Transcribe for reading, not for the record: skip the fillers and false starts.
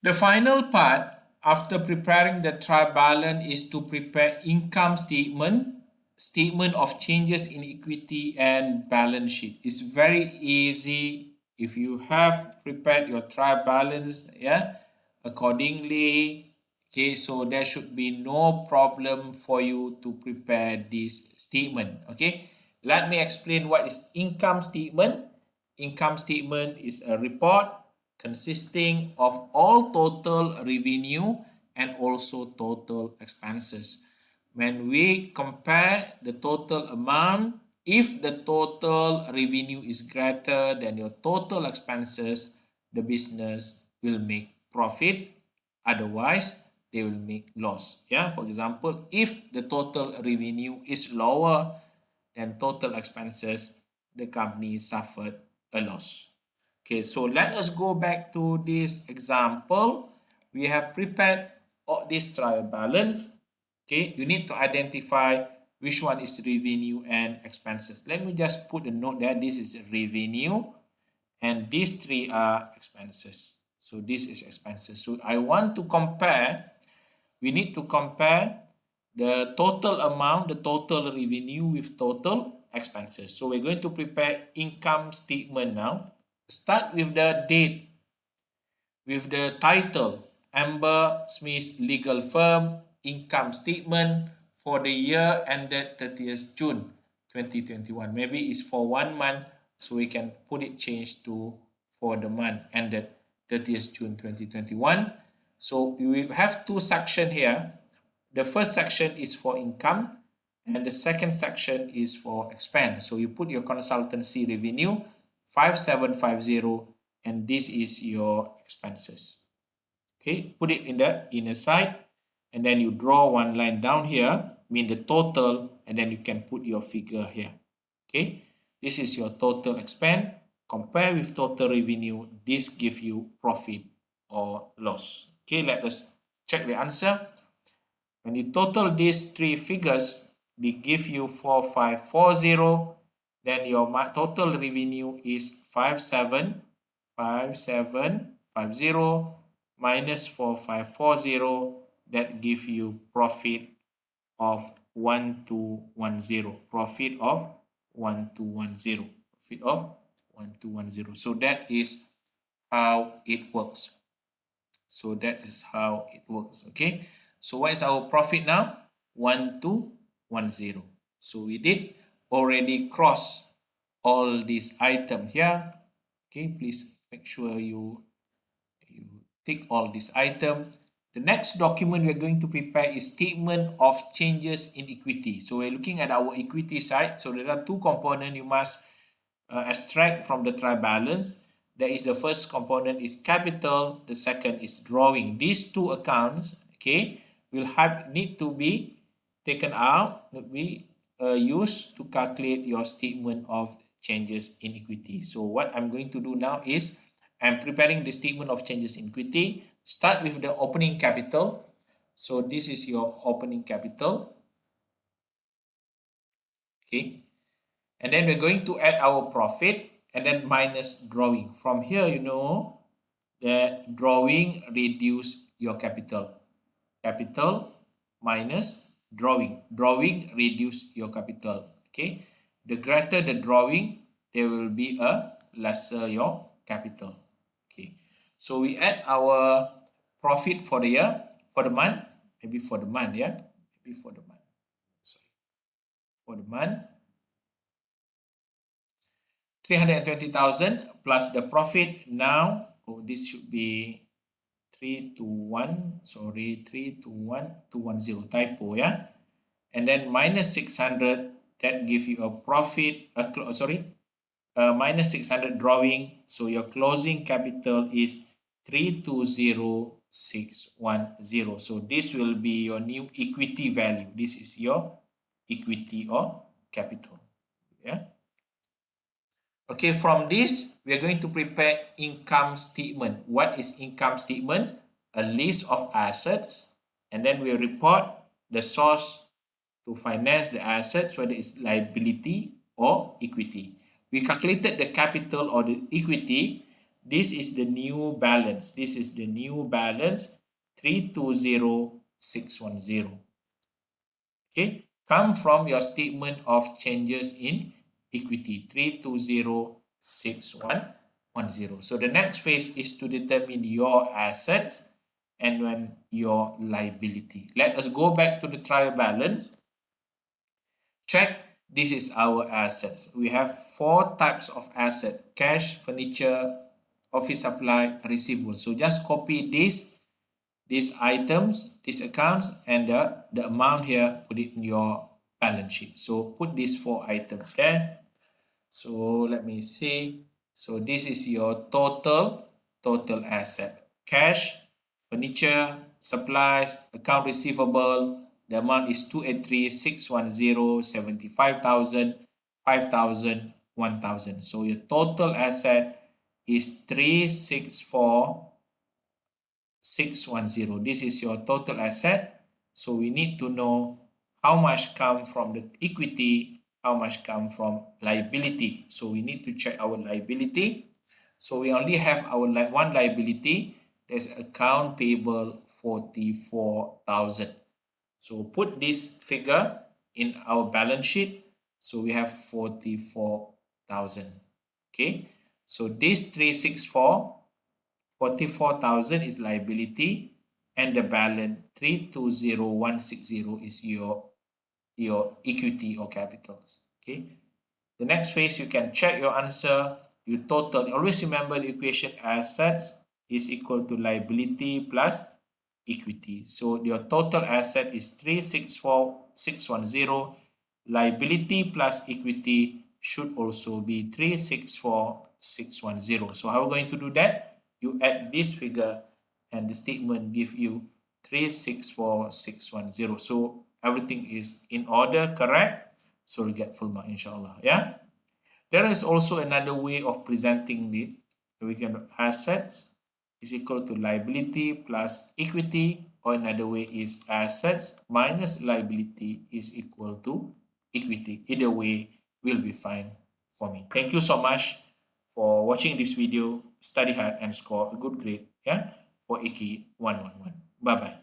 The final part after preparing the trial balance is to prepare income statement of changes in equity and balance sheet. It's very easy if you have prepared your trial balance, yeah, accordingly. Okay, so there should be no problem for you to prepare this statement. Okay, let me explain what is income statement. Income statement is a report consisting of all total revenue and also total expenses. When we compare the total amount, if the total revenue is greater than your total expenses, the business will make profit. Otherwise, they will make loss. Yeah, for example, if the total revenue is lower than total expenses, the company suffered a loss. Okay, so let us go back to this example. We have prepared this trial balance. Okay, you need to identify which one is revenue and expenses. Let me just put a note there. This is revenue and these three are expenses. So this is expenses. So I want to compare, we need to compare the total amount, the total revenue with total expenses. So we're going to prepare income statement now. Start with the date, with the title, Amber Smith Legal Firm, income statement for the year ended 30th June 2021. Maybe it's for 1 month, so we can put it change to for the month ended 30th June 2021. So we have two sections here. The first section is for income and the second section is for expense. So you put your consultancy revenue 5750 and this is your expenses. Okay, put it in the inner side and then you draw one line down here, mean the total, and then you can put your figure here. Okay, this is your total expense. Compare with total revenue, this gives you profit or loss. Okay, let us check the answer. When you total these three figures, they give you 4540. Then your total revenue is 5750 minus 4540. That gives you profit of 1210. Profit of 1210. Profit of 1210. So that is how it works. So that is how it works. Okay. So what is our profit now? 1210. So we did already cross all these items here. Okay, please make sure you tick all these items. The next document we're going to prepare is statement of changes in equity. So we're looking at our equity side. So there are two components you must extract from the trial balance. There is the first component is capital, the second is drawing. These two accounts, okay, will need to be taken out, will be used to calculate your statement of changes in equity. So what I'm going to do now is I'm preparing the statement of changes in equity. Start with the opening capital. So this is your opening capital. Okay. And then we're going to add our profit and then minus drawing. From here, you know that drawing reduce your capital. Capital minus drawing. Drawing reduce your capital. Okay. The greater the drawing, there will be a lesser your capital. Okay. So we add our profit for the year, for the month, maybe for the month, yeah. Maybe for the month. Sorry. For the month. 320,000 plus the profit now. Oh, this should be 321. Sorry, 321210 typo, yeah. And then minus 600, that gives you a profit. Minus 600 drawing. So your closing capital is 320610. So this will be your new equity value. This is your equity or capital. Yeah. Okay, from this, we are going to prepare income statement. What is income statement? A list of assets, and then we report the source to finance the assets, whether it's liability or equity. We calculated the capital or the equity. This is the new balance. This is the new balance 320610. Okay, come from your statement of changes in equity 320610. So the next phase is to determine your assets and when your liability. Let us go back to the trial balance. Check, this is our assets. We have four types of asset: cash, furniture, office supply, receivable. So just copy these items, these accounts, and the amount here, put it in your balance sheet. So put these four items there. So let me see. So this is your total asset: cash, furniture, supplies, account receivable. The amount is 283,610, 75,000, 5,000, 1,000. So your total asset is 364,610. This is your total asset. So we need to know how much come from the equity, how much come from liability. So we need to check our liability. So we only have our one liability. There's account payable 44,000. So put this figure in our balance sheet. So we have 44,000. Okay. So this 44,000 is liability, and the balance 320,160 is your equity or capitals. Okay. The next phase, you can check your answer. You total. Always remember the equation: assets is equal to liability plus equity. So your total asset is 364,610. Liability plus equity should also be 364,610. So how are we going to do that? You add this figure and the statement give you 364,610. So everything is in order, correct? So we get full mark, inshallah. Yeah. There is also another way of presenting it. We can assets is equal to liability plus equity, or another way is assets minus liability is equal to equity. Either way will be fine for me. Thank you so much for watching this video. Study hard and score a good grade, yeah, for IKI 111. Bye bye.